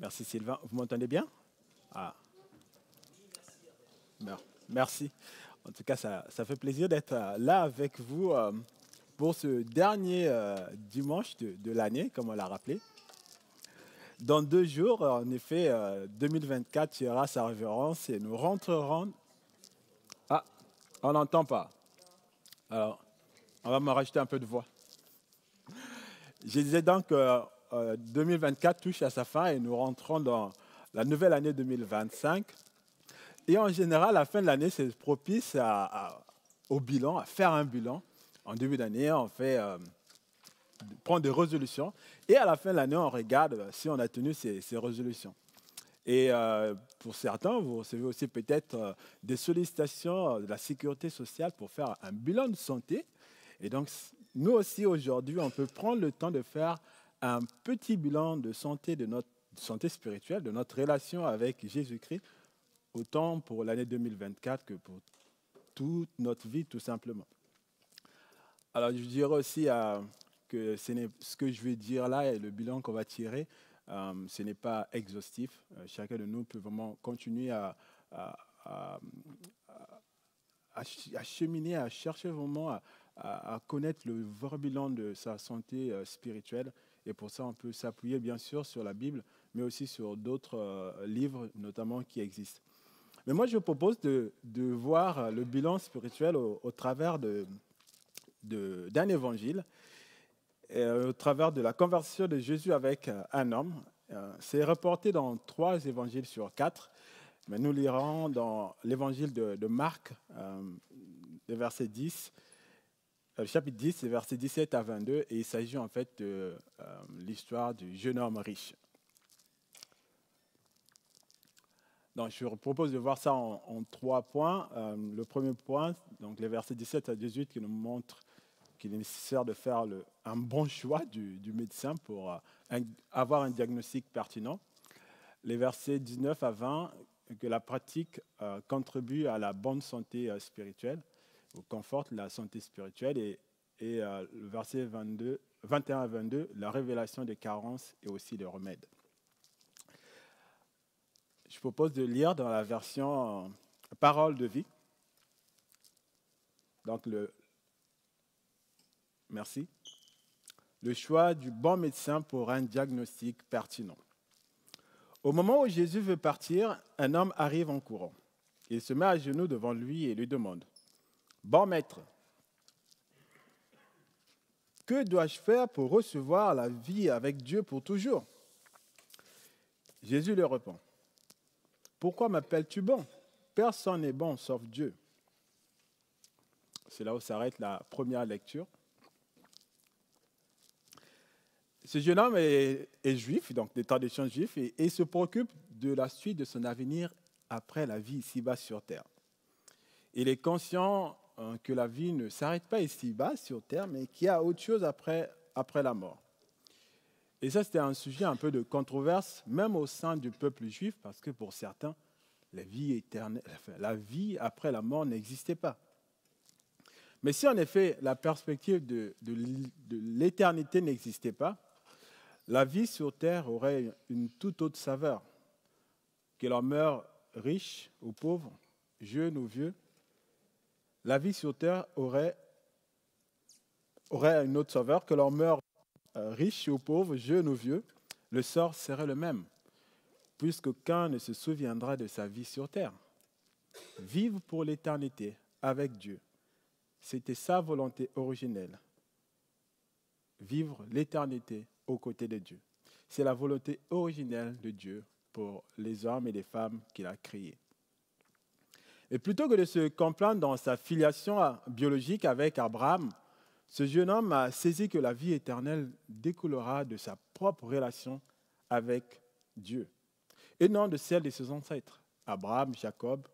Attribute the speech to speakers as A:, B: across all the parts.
A: Merci Sylvain. Vous m'entendez bien? Ah, merci. En tout cas, ça fait plaisir d'être là avec vous pour ce dernier dimanche de l'année, comme on l'a rappelé. Dans 2 jours, en effet, 2024 sera sa révérence et nous rentrerons. Ah, on n'entend pas. Alors, on va me rajouter un peu de voix. Je disais donc que 2024 touche à sa fin et nous rentrons dans la nouvelle année 2025. Et en général, la fin de l'année, c'est propice au bilan, à faire un bilan. En début d'année, on fait prend des résolutions. Et à la fin de l'année, on regarde si on a tenu ces résolutions. Et pour certains, vous recevez aussi peut-être des sollicitations de la sécurité sociale pour faire un bilan de santé. Et donc, nous aussi, aujourd'hui, on peut prendre le temps de faire un petit bilan de santé, de notre santé spirituelle, de notre relation avec Jésus-Christ, autant pour l'année 2024 que pour toute notre vie, tout simplement. Alors, je dirais aussi que ce que je vais dire là et le bilan qu'on va tirer, ce n'est pas exhaustif. Chacun de nous peut vraiment continuer à- à- à cheminer, à chercher vraiment à connaître le vrai bilan de sa santé spirituelle. Et pour ça, on peut s'appuyer bien sûr sur la Bible, mais aussi sur d'autres livres, notamment qui existent. Mais moi, je propose de voir le bilan spirituel au travers d'un évangile, au travers de la conversation de Jésus avec un homme. C'est reporté dans 3 évangiles sur 4, mais nous lirons dans l'évangile de Marc, le verset 10, chapitre 10, versets 17 à 22, et il s'agit en fait de l'histoire du jeune homme riche. Donc, je propose de voir ça en 3 points. Le premier point, donc les versets 17 à 18, qui nous montrent qu'il est nécessaire de faire un bon choix du médecin pour avoir un diagnostic pertinent. Les versets 19 à 20, que la pratique contribue à la bonne santé spirituelle, ou conforte la santé spirituelle. Et le verset 21 à 22, la révélation des carences et aussi des remèdes. Je propose de lire dans la version Parole de vie. Donc, merci. Le choix du bon médecin pour un diagnostic pertinent. Au moment où Jésus veut partir, un homme arrive en courant. Il se met à genoux devant lui et lui demande, « Bon maître, que dois-je faire pour recevoir la vie avec Dieu pour toujours ?» Jésus lui répond, « Pourquoi m'appelles-tu bon? Personne n'est bon sauf Dieu. » C'est là où s'arrête la première lecture. Ce jeune homme est juif, donc des traditions juives, et se préoccupe de la suite de son avenir après la vie ici-bas sur terre. Il est conscient que la vie ne s'arrête pas ici-bas sur terre, mais qu'il y a autre chose après la mort. Et ça, c'était un sujet un peu de controverse, même au sein du peuple juif, parce que pour certains, la vie après la mort n'existait pas. Mais si en effet la perspective de l'éternité n'existait pas, la vie sur terre aurait une toute autre saveur. Que l'on meure riche ou pauvre, jeune ou vieux, la vie sur terre aurait une autre saveur. Que l'on meure riche ou pauvre, jeune ou vieux, le sort serait le même, puisqu'aucun ne se souviendra de sa vie sur terre. Vivre pour l'éternité avec Dieu, c'était sa volonté originelle. Vivre l'éternité aux côtés de Dieu. C'est la volonté originelle de Dieu pour les hommes et les femmes qu'il a créés. Et plutôt que de se complaindre dans sa filiation biologique avec Abraham, ce jeune homme a saisi que la vie éternelle découlera de sa propre relation avec Dieu, et non de celle de ses ancêtres, Abraham, Jacob,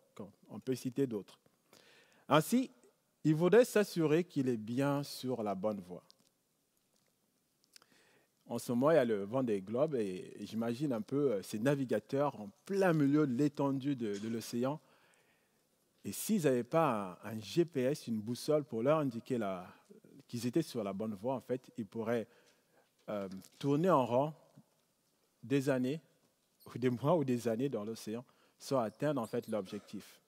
A: on peut citer d'autres. Ainsi, il voudrait s'assurer qu'il est bien sur la bonne voie. En ce moment, il y a le vent des globes et j'imagine un peu ces navigateurs en plein milieu de l'étendue de l'océan. Et s'ils n'avaient pas un GPS, une boussole pour leur indiquer qu'ils étaient sur la bonne voie, en fait, ils pourraient tourner en rond des années, ou des mois ou des années dans l'océan sans atteindre en fait l'objectif.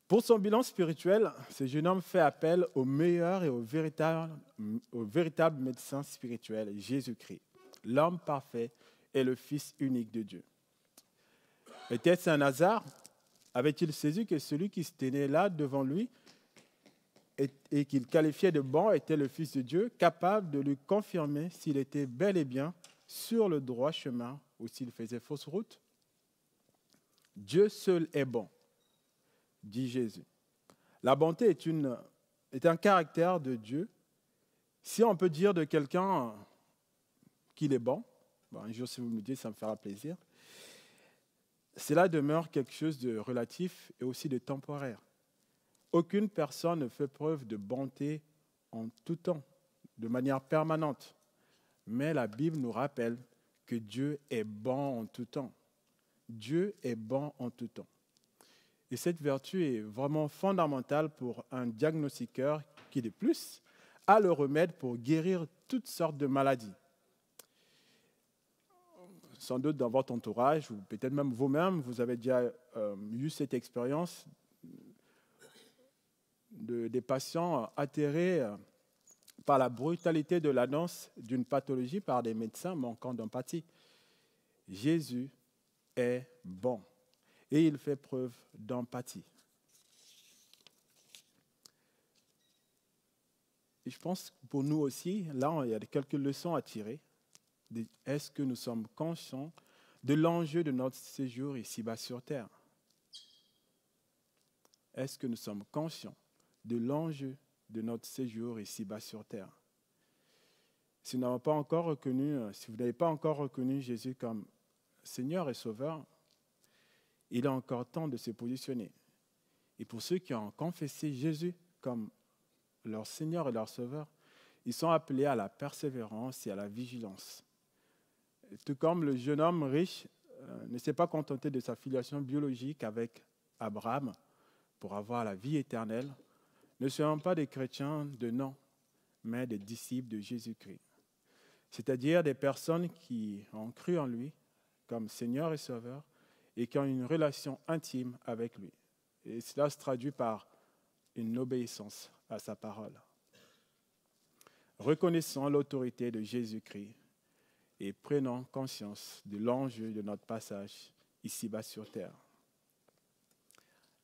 A: Pour son bilan spirituel, ce jeune homme fait appel au meilleur et au véritable médecin spirituel, Jésus-Christ, l'homme parfait et le Fils unique de Dieu. Était-ce un hasard? Avait-il saisi que celui qui se tenait là devant lui et qu'il qualifiait de bon était le Fils de Dieu, capable de lui confirmer s'il était bel et bien sur le droit chemin ou s'il faisait fausse route? Dieu seul est bon, dit Jésus. La bonté est un caractère de Dieu. Si on peut dire de quelqu'un qu'il est bon, un jour si vous me le dites, ça me fera plaisir, cela demeure quelque chose de relatif et aussi de temporaire. Aucune personne ne fait preuve de bonté en tout temps, de manière permanente. Mais la Bible nous rappelle que Dieu est bon en tout temps. Dieu est bon en tout temps. Et cette vertu est vraiment fondamentale pour un diagnostiqueur qui, de plus, a le remède pour guérir toutes sortes de maladies. Sans doute dans votre entourage, ou peut-être même vous-même, vous avez déjà eu cette expérience des patients atterrés par la brutalité de l'annonce d'une pathologie par des médecins manquant d'empathie. Jésus est bon et il fait preuve d'empathie. Et je pense que pour nous aussi, là, il y a quelques leçons à tirer. Est-ce que nous sommes conscients de l'enjeu de notre séjour ici-bas sur Terre? Est-ce que nous sommes conscients de l'enjeu de notre séjour ici-bas sur Terre? Si vous n'avez pas encore reconnu Jésus comme Seigneur et Sauveur, il est encore temps de se positionner. Et pour ceux qui ont confessé Jésus comme leur Seigneur et leur Sauveur, ils sont appelés à la persévérance et à la vigilance. Tout comme le jeune homme riche ne s'est pas contenté de sa filiation biologique avec Abraham pour avoir la vie éternelle, ne soyons pas des chrétiens de nom, mais des disciples de Jésus-Christ. C'est-à-dire des personnes qui ont cru en lui comme Seigneur et Sauveur et qui ont une relation intime avec lui. Et cela se traduit par une obéissance à sa parole. Reconnaissons l'autorité de Jésus-Christ et prenons conscience de l'enjeu de notre passage ici-bas sur terre.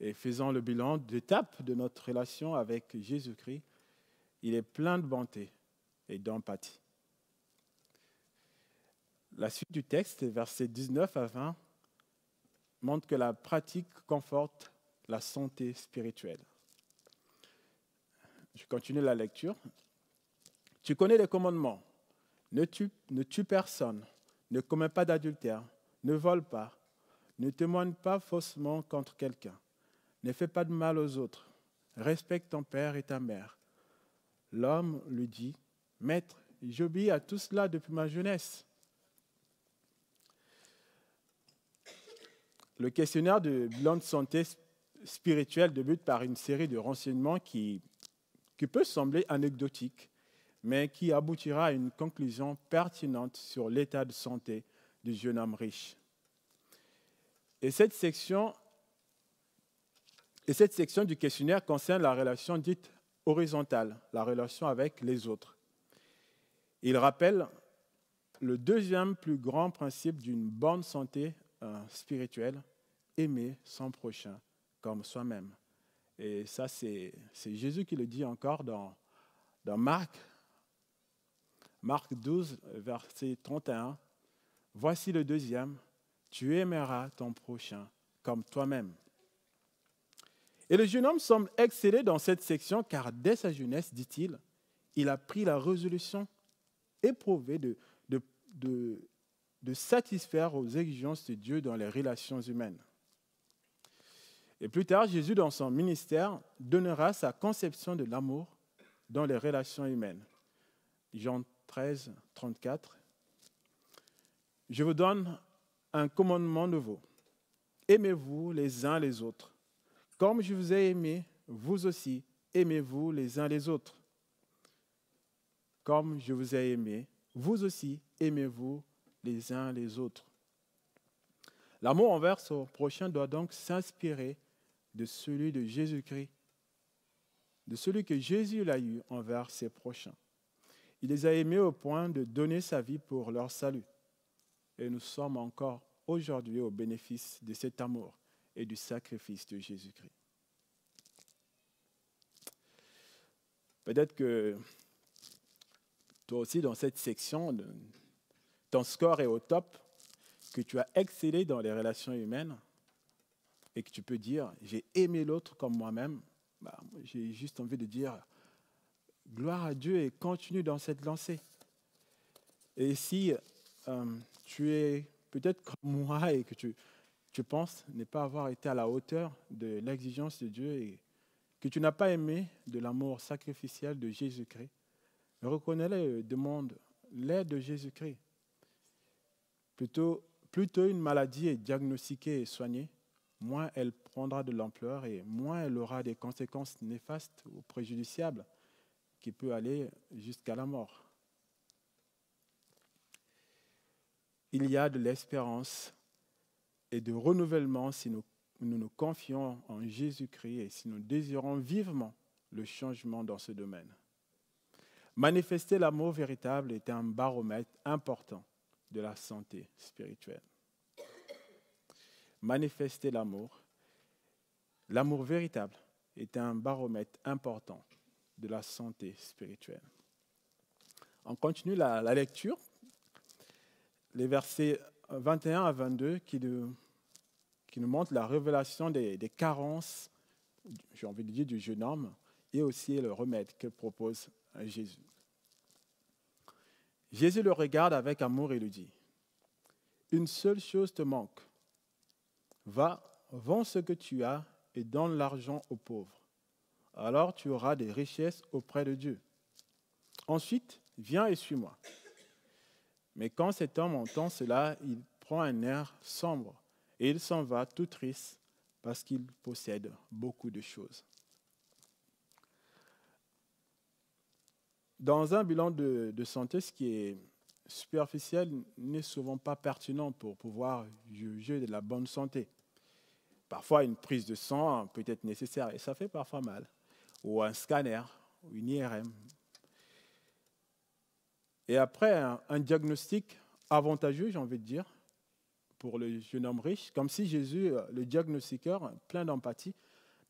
A: Et faisons le bilan d'étape de notre relation avec Jésus-Christ. Il est plein de bonté et d'empathie. La suite du texte, versets 19 à 20, montre que la pratique conforte la santé spirituelle. Je continue la lecture. Tu connais les commandements. Ne tue personne, ne commets pas d'adultère, ne vole pas, ne témoigne pas faussement contre quelqu'un, ne fais pas de mal aux autres, respecte ton père et ta mère. L'homme lui dit, Maître, j'obéis à tout cela depuis ma jeunesse. Le questionnaire de bilan de santé spirituelle débute par une série de renseignements qui peut sembler anecdotique, mais qui aboutira à une conclusion pertinente sur l'état de santé du jeune homme riche. Et cette section du questionnaire concerne la relation dite horizontale, la relation avec les autres. Il rappelle le deuxième plus grand principe d'une bonne santé spirituelle, aimer son prochain comme soi-même. Et ça, c'est Jésus qui le dit encore dans Marc 12, verset 31. Voici le deuxième, tu aimeras ton prochain comme toi-même. Et le jeune homme semble exceller dans cette section car dès sa jeunesse, dit-il, il a pris la résolution éprouvée de satisfaire aux exigences de Dieu dans les relations humaines. Et plus tard, Jésus, dans son ministère, donnera sa conception de l'amour dans les relations humaines. Jean 13, 34. Je vous donne un commandement nouveau. Aimez-vous les uns les autres. Comme je vous ai aimé, vous aussi, aimez-vous les uns les autres. Comme je vous ai aimé, vous aussi, aimez-vous les uns les autres. L'amour envers son prochain doit donc s'inspirer de celui de Jésus-Christ, de celui que Jésus a eu envers ses prochains. Il les a aimés au point de donner sa vie pour leur salut. Et nous sommes encore aujourd'hui au bénéfice de cet amour et du sacrifice de Jésus-Christ. Peut-être que toi aussi, dans cette section, ton score est au top, que tu as excellé dans les relations humaines et que tu peux dire « j'ai aimé l'autre comme moi-même », j'ai juste envie de dire « gloire à Dieu et continue dans cette lancée ». Et si tu es peut-être comme moi et que tu penses ne pas avoir été à la hauteur de l'exigence de Dieu et que tu n'as pas aimé de l'amour sacrificiel de Jésus-Christ, reconnais-le, demande l'aide de Jésus-Christ. Plutôt une maladie est diagnostiquée et soignée, moins elle prendra de l'ampleur et moins elle aura des conséquences néfastes ou préjudiciables qui peuvent aller jusqu'à la mort. Il y a de l'espérance et de renouvellement si nous nous confions en Jésus-Christ et si nous désirons vivement le changement dans ce domaine. Manifester l'amour véritable est un baromètre important de la santé spirituelle. Manifester l'amour véritable est un baromètre important de la santé spirituelle. On continue la lecture, les versets 21 à 22 qui nous montrent la révélation des carences, j'ai envie de dire, du jeune homme et aussi le remède que propose Jésus. Jésus le regarde avec amour et lui dit « Une seule chose te manque. Va, vends ce que tu as et donne l'argent aux pauvres. Alors tu auras des richesses auprès de Dieu. Ensuite, viens et suis-moi. » Mais quand cet homme entend cela, il prend un air sombre et il s'en va tout triste parce qu'il possède beaucoup de choses. Dans un bilan de santé, ce qui est superficiel n'est souvent pas pertinent pour pouvoir juger de la bonne santé. Parfois, une prise de sang peut être nécessaire et ça fait parfois mal. Ou un scanner, ou une IRM. Et après, un diagnostic avantageux, j'ai envie de dire, pour le jeune homme riche, comme si Jésus, le diagnostiqueur, plein d'empathie,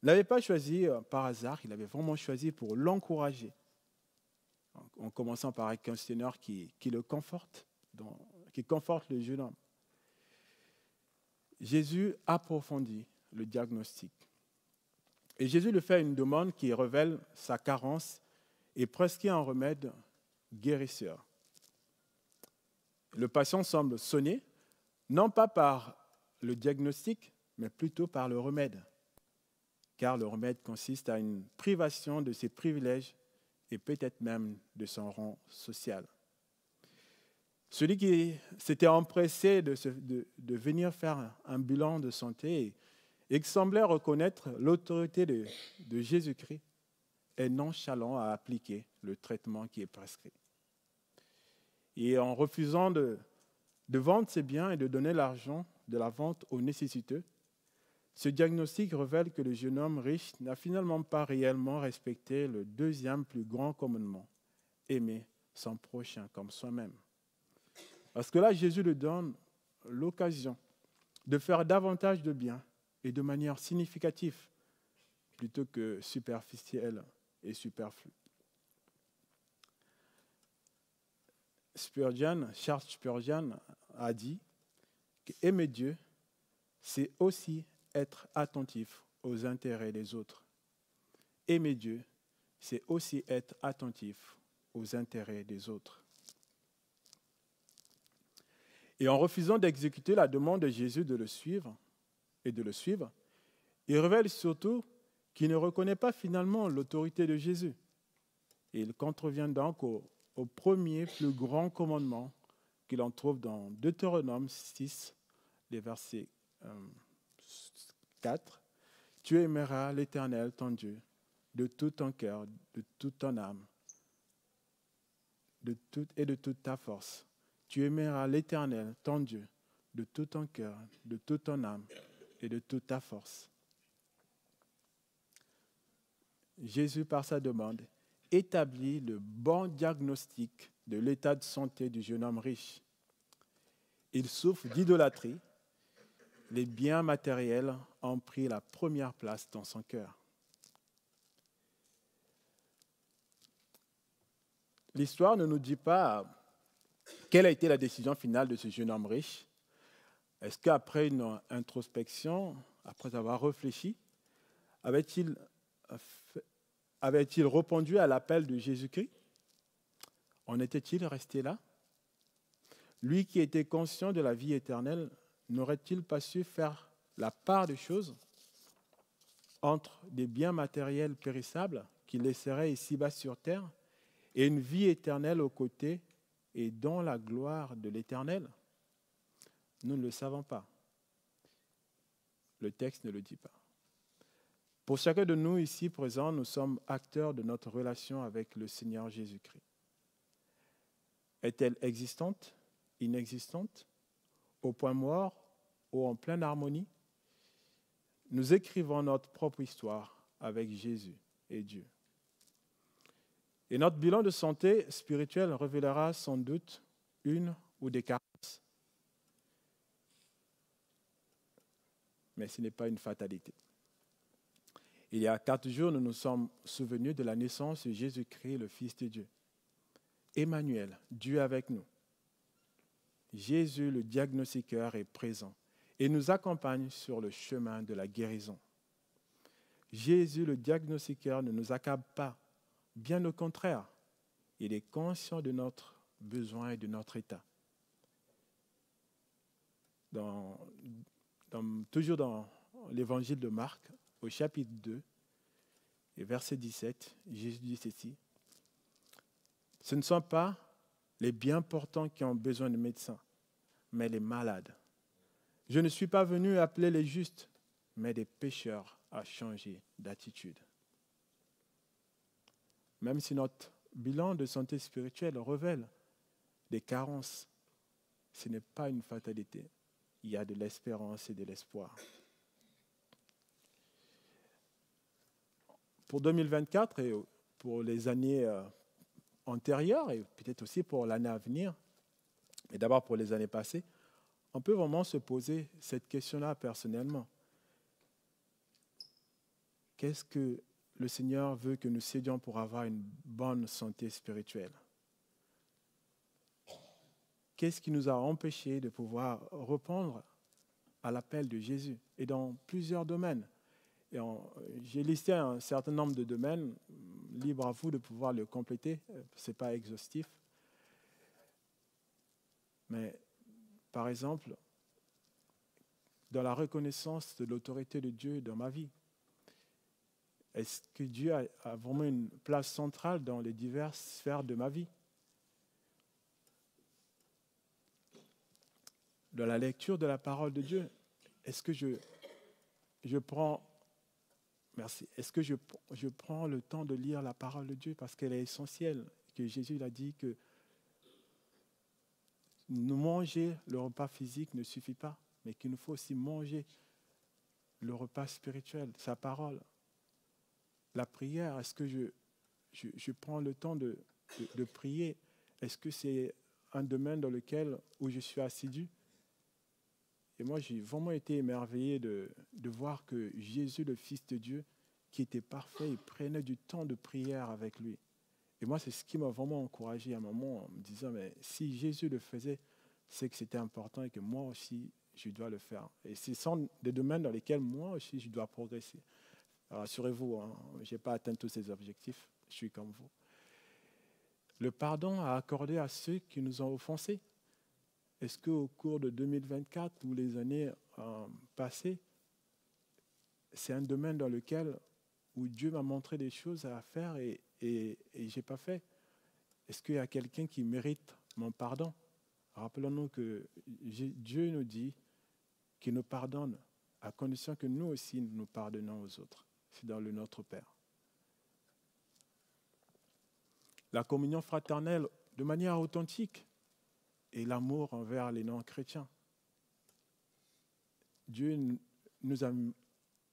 A: ne l'avait pas choisi par hasard, il avait vraiment choisi pour l'encourager. En commençant par un questionnaire qui le conforte, qui conforte le jeune homme. Jésus approfondit le diagnostic. Et Jésus lui fait une demande qui révèle sa carence et presque un remède guérisseur. Le patient semble sonné, non pas par le diagnostic, mais plutôt par le remède. Car le remède consiste à une privation de ses privilèges et peut-être même de son rang social. Celui qui s'était empressé de venir faire un bilan de santé et qui semblait reconnaître l'autorité de Jésus-Christ est nonchalant à appliquer le traitement qui est prescrit. Et en refusant de vendre ses biens et de donner l'argent de la vente aux nécessiteux, ce diagnostic révèle que le jeune homme riche n'a finalement pas réellement respecté le deuxième plus grand commandement, aimer son prochain comme soi-même. Parce que là, Jésus lui donne l'occasion de faire davantage de bien et de manière significative, plutôt que superficielle et superflue. Charles Spurgeon a dit qu'aimer Dieu, c'est aussi être attentif aux intérêts des autres. Aimer Dieu, c'est aussi être attentif aux intérêts des autres. Et en refusant d'exécuter la demande de Jésus de le suivre, il révèle surtout qu'il ne reconnaît pas finalement l'autorité de Jésus. Et il contrevient donc au premier plus grand commandement qu'il en trouve dans Deutéronome 6, les versets 4. Tu aimeras l'Éternel, ton Dieu, de tout ton cœur, de toute ton âme, et de toute ta force, tu aimeras l'Éternel, ton Dieu, de tout ton cœur, de toute ton âme et de toute ta force. Jésus, par sa demande, établit le bon diagnostic de l'état de santé du jeune homme riche. Il souffre d'idolâtrie. Les biens matériels ont pris la première place dans son cœur. L'histoire ne nous dit pas quelle a été la décision finale de ce jeune homme riche. Est-ce qu'après une introspection, après avoir réfléchi, avait-il répondu à l'appel de Jésus-Christ? En était-il resté là? Lui qui était conscient de la vie éternelle, n'aurait-il pas su faire la part des choses entre des biens matériels périssables qu'il laisserait ici-bas sur terre et une vie éternelle aux côtés et dans la gloire de l'Éternel? Nous ne le savons pas. Le texte ne le dit pas. Pour chacun de nous ici présents, nous sommes acteurs de notre relation avec le Seigneur Jésus-Christ. Est-elle existante, inexistante, au point mort ou en pleine harmonie? Nous écrivons notre propre histoire avec Jésus et Dieu. Et notre bilan de santé spirituelle révélera sans doute une ou des carences. Mais ce n'est pas une fatalité. Il y a 4 jours, nous nous sommes souvenus de la naissance de Jésus-Christ, le Fils de Dieu. Emmanuel, Dieu avec nous. Jésus, le diagnostiqueur, est présent et nous accompagne sur le chemin de la guérison. Jésus, le diagnostiqueur, ne nous accable pas. Bien au contraire, il est conscient de notre besoin et de notre état. Toujours dans l'évangile de Marc, au chapitre 2, et verset 17, Jésus dit ceci: ce ne sont pas les bien portants qui ont besoin de médecins, mais les malades. Je ne suis pas venu appeler les justes, mais des pécheurs à changer d'attitude. Même si notre bilan de santé spirituelle révèle des carences, ce n'est pas une fatalité. Il y a de l'espérance et de l'espoir. Pour 2024 et pour les années antérieures et peut-être aussi pour l'année à venir, mais d'abord pour les années passées, on peut vraiment se poser cette question-là personnellement. Qu'est-ce que le Seigneur veut que nous cédions pour avoir une bonne santé spirituelle? Qu'est-ce qui nous a empêchés de pouvoir répondre à l'appel de Jésus? Et dans plusieurs domaines. J'ai listé un certain nombre de domaines, libre à vous de pouvoir le compléter, ce n'est pas exhaustif. Mais par exemple, dans la reconnaissance de l'autorité de Dieu dans ma vie, est-ce que Dieu a vraiment une place centrale dans les diverses sphères de ma vie? Dans la lecture de la parole de Dieu, est-ce que je prends le temps de lire la parole de Dieu parce qu'elle est essentielle, que Jésus a dit que nous manger le repas physique ne suffit pas, mais qu'il nous faut aussi manger le repas spirituel, sa parole. La prière, est-ce que je prends le temps de prier? Est-ce que c'est un domaine dans lequel où je suis assidu? Et moi, j'ai vraiment été émerveillé de voir que Jésus, le Fils de Dieu, qui était parfait, il prenait du temps de prière avec lui. Et moi, c'est ce qui m'a vraiment encouragé à un moment en me disant, mais si Jésus le faisait, c'est que c'était important et que moi aussi, je dois le faire. Et ce sont des domaines dans lesquels moi aussi, je dois progresser. Rassurez-vous, hein, je n'ai pas atteint tous ces objectifs, je suis comme vous. Le pardon à accorder à ceux qui nous ont offensés. Est-ce qu'au cours de 2024 ou les années passées, c'est un domaine dans lequel où Dieu m'a montré des choses à faire et je n'ai pas fait? Est-ce qu'il y a quelqu'un qui mérite mon pardon? Rappelons-nous que Dieu nous dit qu'il nous pardonne à condition que nous aussi nous pardonnons aux autres. C'est dans le Notre Père. La communion fraternelle de manière authentique. et l'amour envers les non-chrétiens. Dieu nous a,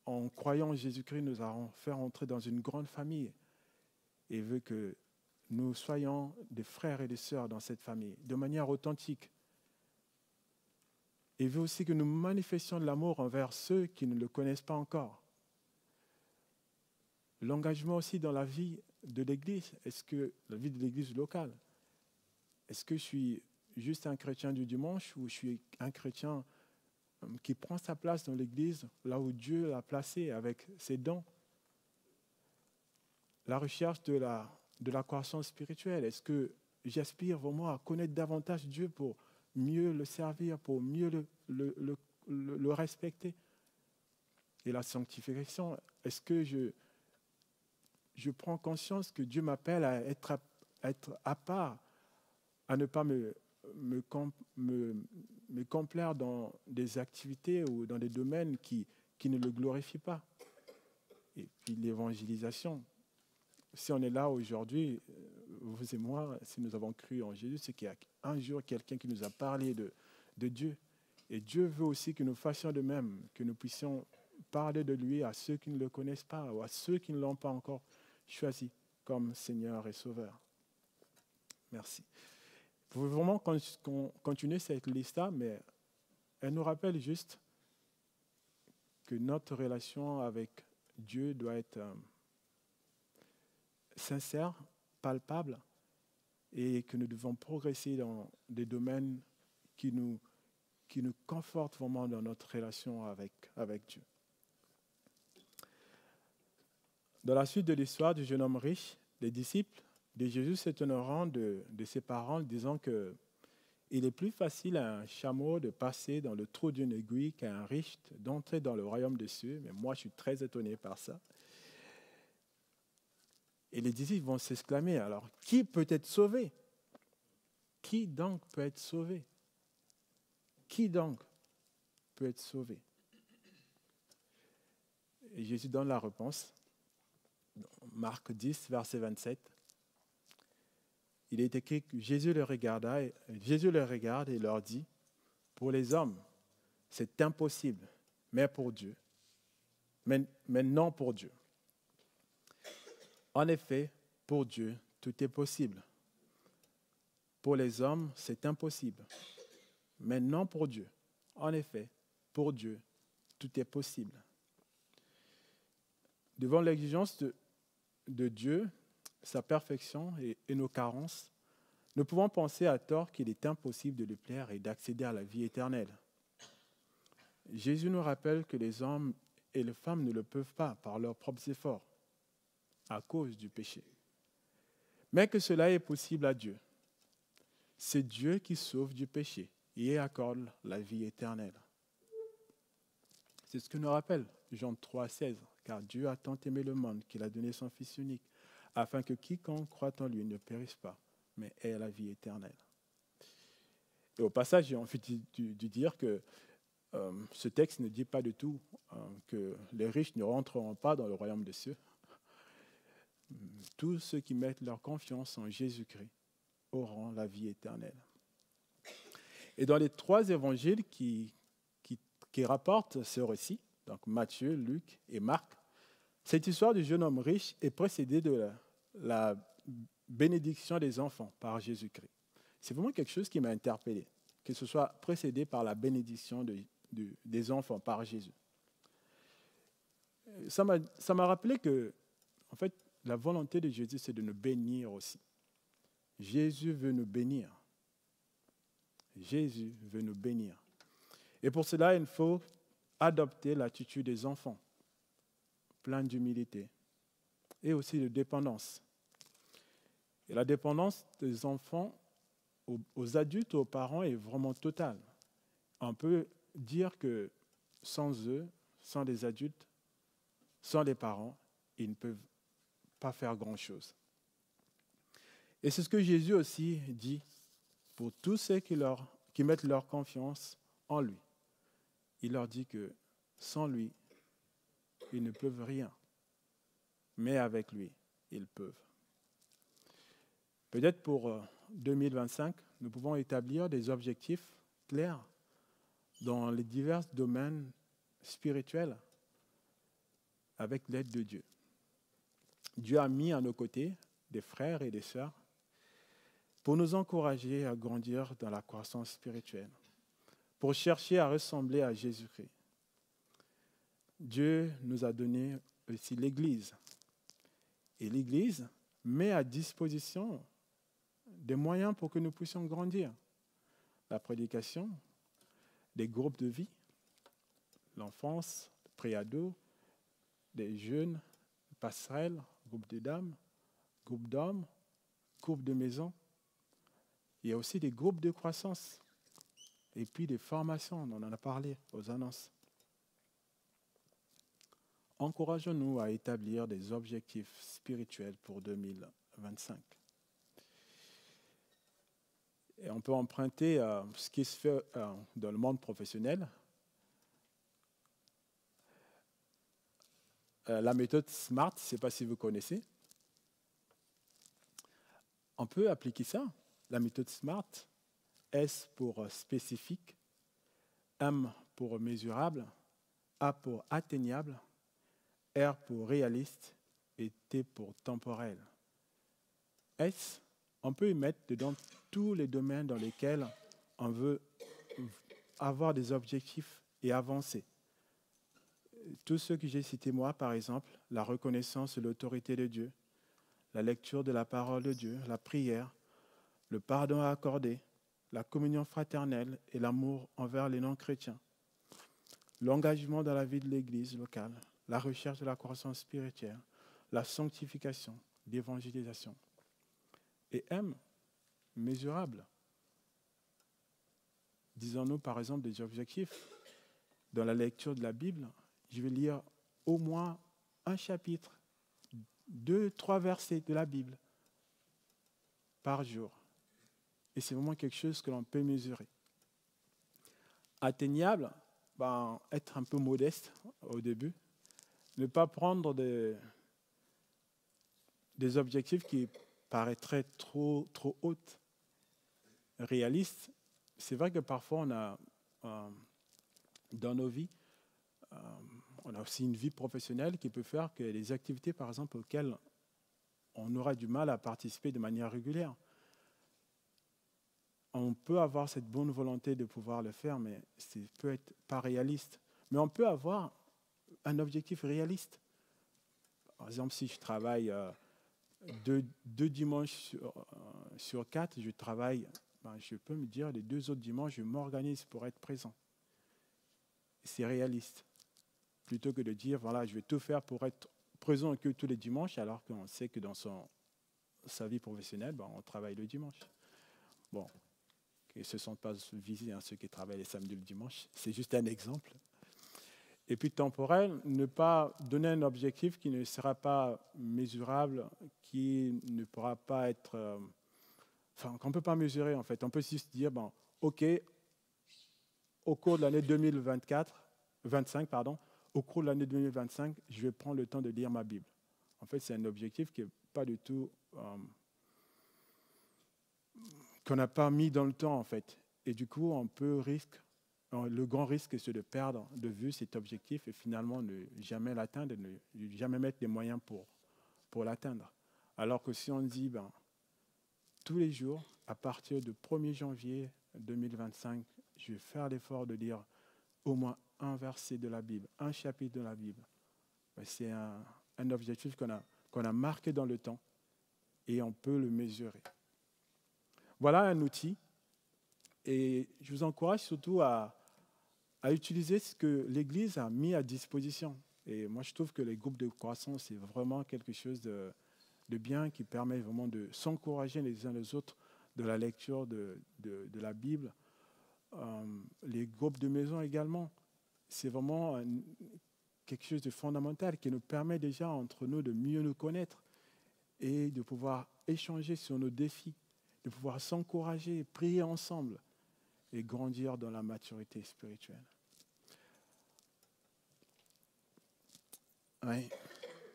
A: en croyant en Jésus-Christ, nous a fait entrer dans une grande famille et veut que nous soyons des frères et des sœurs dans cette famille, de manière authentique. Il veut aussi que nous manifestions de l'amour envers ceux qui ne le connaissent pas encore. L'engagement aussi dans la vie de l'Église, la vie de l'Église locale, est-ce que je suis juste un chrétien du dimanche ou je suis un chrétien qui prend sa place dans l'Église, là où Dieu l'a placé avec ses dons? La recherche de la croissance spirituelle, est-ce que j'aspire vraiment à connaître davantage Dieu pour mieux le servir, pour mieux le respecter? Et la sanctification, est-ce que je prends conscience que Dieu m'appelle à être à part, à ne pas me complaire dans des activités ou dans des domaines qui ne le glorifient pas? Et puis l'évangélisation. Si on est là aujourd'hui, vous et moi, si nous avons cru en Jésus, c'est qu'il y a un jour quelqu'un qui nous a parlé de Dieu. Et Dieu veut aussi que nous fassions de même, que nous puissions parler de lui à ceux qui ne le connaissent pas ou à ceux qui ne l'ont pas encore choisi comme Seigneur et Sauveur. Merci. Vous pouvez vraiment continuer cette liste-là, mais elle nous rappelle juste que notre relation avec Dieu doit être sincère, palpable, et que nous devons progresser dans des domaines qui nous confortent vraiment dans notre relation avec Dieu. Dans la suite de l'histoire du jeune homme riche, les disciples de Jésus s'étonneront de ses parents, disant que il est plus facile à un chameau de passer dans le trou d'une aiguille qu'à un riche d'entrer dans le royaume des cieux. Mais moi, je suis très étonné par ça. Et les disciples vont s'exclamer, alors, qui peut être sauvé? Qui donc peut être sauvé? Qui donc peut être sauvé? Et Jésus donne la réponse. Marc 10, verset 27. Il est écrit que Jésus le regarde et leur dit, pour les hommes, c'est impossible, mais pour Dieu, mais non pour Dieu. En effet, pour Dieu, tout est possible. Pour les hommes, c'est impossible, mais non pour Dieu. En effet, pour Dieu, tout est possible. Devant l'exigence de Dieu, sa perfection et nos carences, nous pouvons penser à tort qu'il est impossible de lui plaire et d'accéder à la vie éternelle. Jésus nous rappelle que les hommes et les femmes ne le peuvent pas par leurs propres efforts, à cause du péché. Mais que cela est possible à Dieu. C'est Dieu qui sauve du péché et accorde la vie éternelle. C'est ce que nous rappelle Jean 3, 16. Car Dieu a tant aimé le monde qu'il a donné son Fils unique, afin que quiconque croit en lui ne périsse pas, mais ait la vie éternelle. Et au passage, j'ai envie de dire que ce texte ne dit pas du tout que les riches ne rentreront pas dans le royaume des cieux. Tous ceux qui mettent leur confiance en Jésus-Christ auront la vie éternelle. Et dans les trois évangiles qui rapportent ce récit, donc Matthieu, Luc et Marc, cette histoire du jeune homme riche est précédée de la bénédiction des enfants par Jésus-Christ. C'est vraiment quelque chose qui m'a interpellé, que ce soit précédé par la bénédiction des enfants par Jésus. Ça m'a rappelé que, en fait, la volonté de Jésus, c'est de nous bénir aussi. Jésus veut nous bénir. Jésus veut nous bénir. Et pour cela, il faut adopter l'attitude des enfants, plein d'humilité et aussi de dépendance. Et la dépendance des enfants aux adultes, aux parents est vraiment totale. On peut dire que sans eux, sans les adultes, sans les parents, ils ne peuvent pas faire grand-chose. Et c'est ce que Jésus aussi dit pour tous ceux qui mettent leur confiance en lui. Il leur dit que sans lui, ils ne peuvent rien, mais avec lui, ils peuvent. Peut-être pour 2025, nous pouvons établir des objectifs clairs dans les divers domaines spirituels avec l'aide de Dieu. Dieu a mis à nos côtés des frères et des sœurs pour nous encourager à grandir dans la croissance spirituelle, pour chercher à ressembler à Jésus-Christ. Dieu nous a donné aussi l'Église. Et l'Église met à disposition des moyens pour que nous puissions grandir. La prédication, des groupes de vie, l'enfance, le préado, des jeunes, passerelles, groupe de dames, groupe d'hommes, groupe de maison. Il y a aussi des groupes de croissance. Et puis des formations, on en a parlé aux annonces. Encourageons-nous à établir des objectifs spirituels pour 2025. Et on peut emprunter ce qui se fait dans le monde professionnel. La méthode SMART, je ne sais pas si vous connaissez. On peut appliquer ça, la méthode SMART. S pour spécifique, M pour mesurable, A pour atteignable, R pour réaliste et T pour temporel. S, on peut y mettre dedans tous les domaines dans lesquels on veut avoir des objectifs et avancer. Tous ceux que j'ai cités moi, par exemple, la reconnaissance de l'autorité de Dieu, la lecture de la parole de Dieu, la prière, le pardon à accorder, la communion fraternelle et l'amour envers les non-chrétiens, l'engagement dans la vie de l'Église locale, la recherche de la croissance spirituelle, la sanctification, l'évangélisation. Et M, mesurable. Disons-nous par exemple des objectifs. Dans la lecture de la Bible, je vais lire au moins un chapitre, 2-3 versets de la Bible par jour. Et c'est vraiment quelque chose que l'on peut mesurer. Atteignable, être un peu modeste au début. Ne pas prendre des objectifs qui paraîtraient trop hautes. Réalistes, c'est vrai que parfois on a, dans nos vies, on a aussi une vie professionnelle qui peut faire que les activités, par exemple, auxquelles on aura du mal à participer de manière régulière, on peut avoir cette bonne volonté de pouvoir le faire, mais ça peut être pas réaliste. Mais on peut avoir un objectif réaliste. Par exemple, si je travaille deux dimanches sur 4, je travaille, je peux me dire les 2 autres dimanches, je m'organise pour être présent. C'est réaliste. Plutôt que de dire, voilà, je vais tout faire pour être présent que tous les dimanches, alors qu'on sait que dans sa vie professionnelle, on travaille le dimanche. Bon. Et ce ne sont pas visés ceux qui travaillent les samedis et le dimanche. C'est juste un exemple. Et puis temporel, ne pas donner un objectif qui ne sera pas mesurable, qui ne pourra pas être... qu'on ne peut pas mesurer en fait. On peut juste dire, OK, au cours de l'année 25, au cours de l'année 2025, je vais prendre le temps de lire ma Bible. En fait, c'est un objectif qui n'est pas du tout... qu'on n'a pas mis dans le temps, en fait. Et du coup, le grand risque, c'est de perdre de vue cet objectif et finalement ne jamais l'atteindre, ne jamais mettre les moyens pour l'atteindre. Alors que si on dit, tous les jours, à partir du 1er janvier 2025, je vais faire l'effort de lire au moins un verset de la Bible, un chapitre de la Bible. C'est un objectif qu'on a marqué dans le temps et on peut le mesurer. Voilà un outil et je vous encourage surtout à utiliser ce que l'Église a mis à disposition. Et moi, je trouve que les groupes de croissance, c'est vraiment quelque chose de bien qui permet vraiment de s'encourager les uns les autres de la lecture de la Bible. Les groupes de maison également, c'est vraiment quelque chose de fondamental qui nous permet déjà entre nous de mieux nous connaître et de pouvoir échanger sur nos défis, de pouvoir s'encourager, prier ensemble et grandir dans la maturité spirituelle. Oui.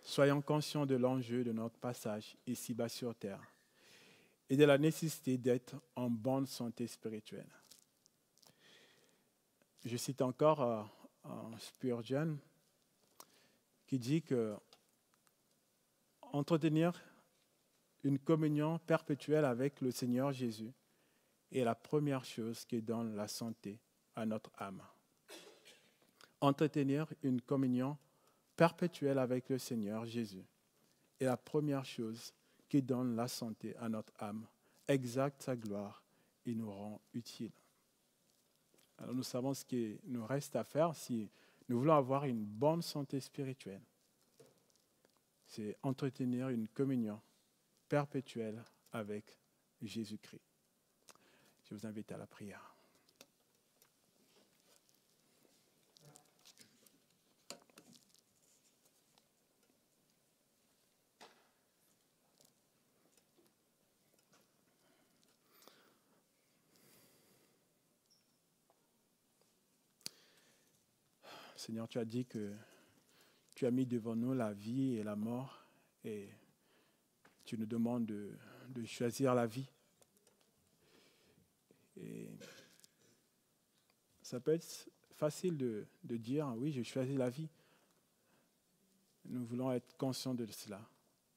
A: Soyons conscients de l'enjeu de notre passage ici-bas sur terre. et de la nécessité d'être en bonne santé spirituelle. Je cite encore Spurgeon qui dit que entretenir une communion perpétuelle avec le Seigneur Jésus est la première chose qui donne la santé à notre âme. Entretenir une communion perpétuelle avec le Seigneur Jésus est la première chose qui donne la santé à notre âme, exalte sa gloire et nous rend utiles. Alors nous savons ce qu'il nous reste à faire si nous voulons avoir une bonne santé spirituelle. C'est entretenir une communion perpétuelle avec Jésus-Christ. Je vous invite à la prière. Seigneur, tu as dit que tu as mis devant nous la vie et la mort et tu nous demandes de choisir la vie. Et ça peut être facile de dire, oui, j'ai choisi la vie. Nous voulons être conscients de cela,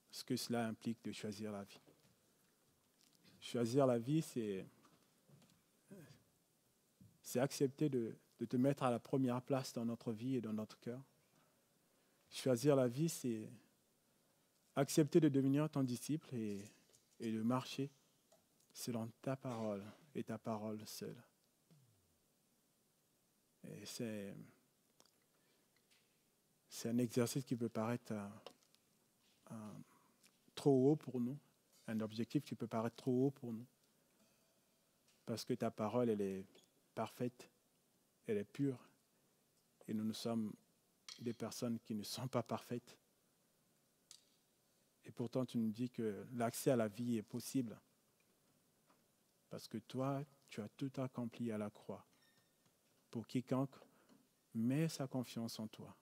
A: ce que cela implique de choisir la vie. Choisir la vie, c'est accepter de te mettre à la première place dans notre vie et dans notre cœur. Choisir la vie, c'est accepter de devenir ton disciple et de marcher selon ta parole et ta parole seule. Et c'est un exercice qui peut paraître trop haut pour nous, un objectif qui peut paraître trop haut pour nous, parce que ta parole, elle est parfaite, elle est pure, et nous sommes des personnes qui ne sont pas parfaites. Et pourtant, tu nous dis que l'accès à la vie est possible, parce que toi, tu as tout accompli à la croix. Pour quiconque met sa confiance en toi,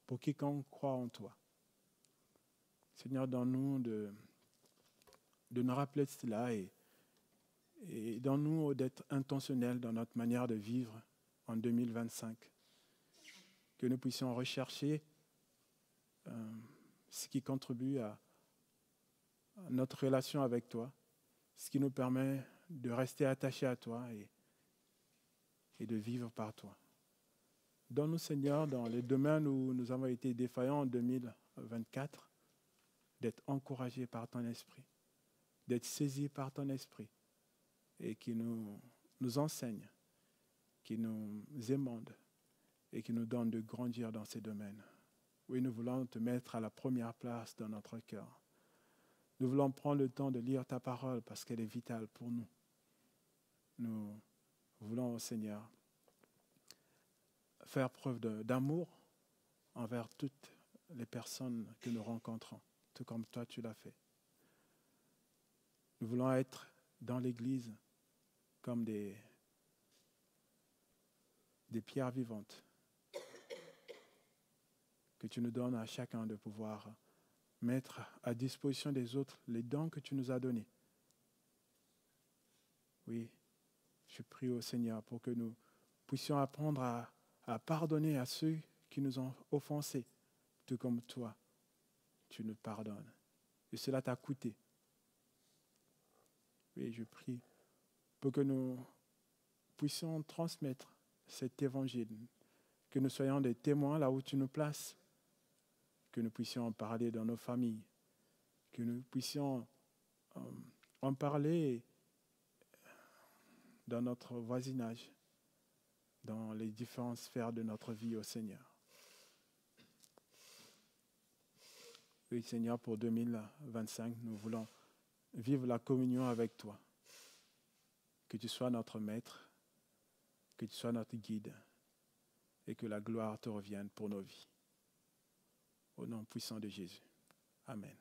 A: pour quiconque croit en toi. Seigneur, donne-nous de nous rappeler de cela et donne-nous d'être intentionnels dans notre manière de vivre en 2025. Que nous puissions rechercher ce qui contribue à notre relation avec toi, ce qui nous permet de rester attachés à toi et de vivre par toi. Donne-nous, Seigneur, dans les domaines où nous avons été défaillants en 2024, d'être encouragés par ton esprit, d'être saisis par ton esprit et qui nous enseigne, qui nous émonde et qui nous donne de grandir dans ces domaines. Oui, nous voulons te mettre à la première place dans notre cœur. Nous voulons prendre le temps de lire ta parole parce qu'elle est vitale pour nous. Nous voulons, Seigneur, faire preuve d'amour envers toutes les personnes que nous rencontrons, tout comme toi tu l'as fait. Nous voulons être dans l'Église comme des pierres vivantes que tu nous donnes à chacun de pouvoir mettre à disposition des autres les dons que tu nous as donnés. Oui, je prie au Seigneur pour que nous puissions apprendre à pardonner à ceux qui nous ont offensés, tout comme toi, tu nous pardonnes. Et cela t'a coûté. Oui, je prie pour que nous puissions transmettre cet évangile, que nous soyons des témoins là où tu nous places, que nous puissions en parler dans nos familles, que nous puissions en parler dans notre voisinage, dans les différentes sphères de notre vie au Seigneur. Oui, Seigneur, pour 2025, nous voulons vivre la communion avec toi. Que tu sois notre maître, que tu sois notre guide et que la gloire te revienne pour nos vies. Au nom puissant de Jésus. Amen.